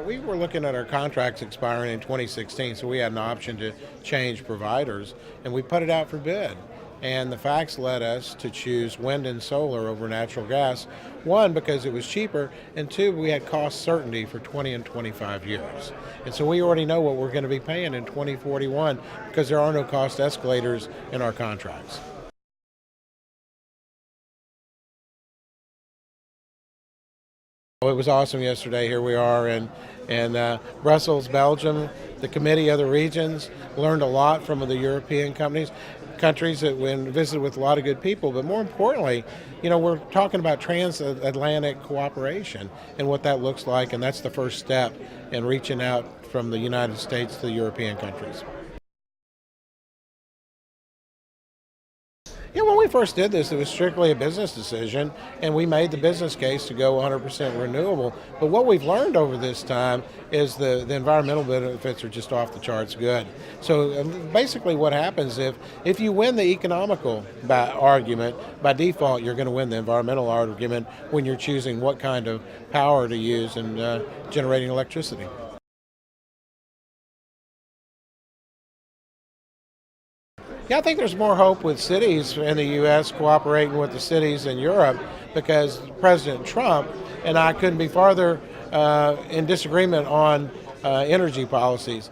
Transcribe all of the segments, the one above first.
We were looking at our contracts expiring in 2016, so we had an option to change providers, and we put it out for bid. And the facts led us to choose wind and solar over natural gas. One, because it was cheaper, and two, we had cost certainty for 20 and 25 years. And so we already know what we're going to be paying in 2041 because there are no cost escalators in our contracts. It was awesome yesterday. Here we are in Brussels, Belgium. The Committee of the Regions learned a lot from the European countries that went visited with a lot of good people. But more importantly, we're talking about transatlantic cooperation and what that looks like, and that's the first step in reaching out from the United States to the European countries. When we first did this, it was strictly a business decision, and we made the business case to go 100% renewable. But what we've learned over this time is the environmental benefits are just off the charts good. So basically what happens if you win the economical argument, by default you're going to win the environmental argument when you're choosing what kind of power to use in generating electricity. Yeah, I think there's more hope with cities in the U.S. cooperating with the cities in Europe because President Trump and I couldn't be farther in disagreement on energy policies.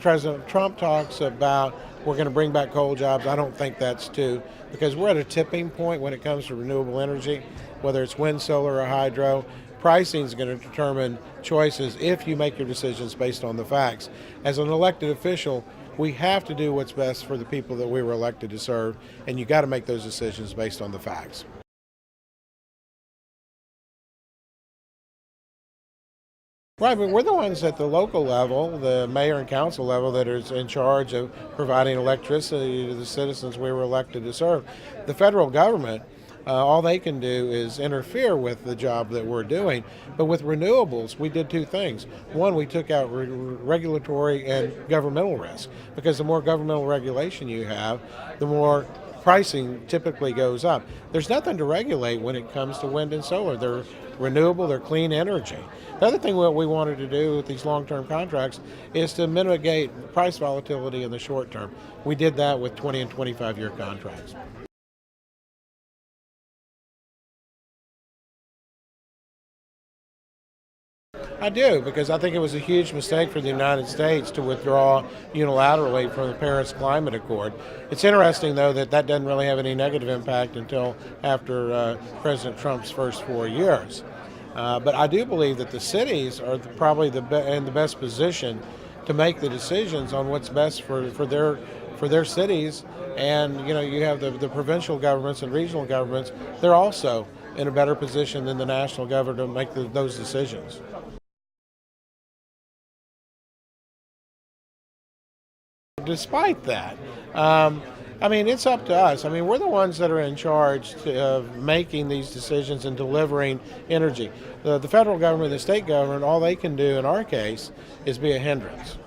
President Trump talks about we're going to bring back coal jobs. I don't think that's true because we're at a tipping point when it comes to renewable energy, whether it's wind, solar, or hydro. Pricing is going to determine choices if you make your decisions based on the facts. As an elected official, we have to do what's best for the people that we were elected to serve, and you got to make those decisions based on the facts. Right, but we're the ones at the local level, the mayor and council level, that is in charge of providing electricity to the citizens we were elected to serve. The federal government, all they can do is interfere with the job that we're doing. But with renewables, we did two things. One, we took out regulatory and governmental risk, because the more governmental regulation you have, the more pricing typically goes up. There's nothing to regulate when it comes to wind and solar. They're renewable, they're clean energy. The other thing what we wanted to do with these long-term contracts is to mitigate price volatility in the short term. We did that with 20 and 25-year contracts. I do, because I think it was a huge mistake for the United States to withdraw unilaterally from the Paris Climate Accord. It's interesting, though, that doesn't really have any negative impact until after President Trump's first 4 years. But I do believe that the cities are probably in the best position to make the decisions on what's best for their cities. And you have the provincial governments and regional governments. They're also in a better position than the national government to make those decisions. Despite that, it's up to us. We're the ones that are in charge of making these decisions and delivering energy. The federal government, the state government, all they can do in our case is be a hindrance.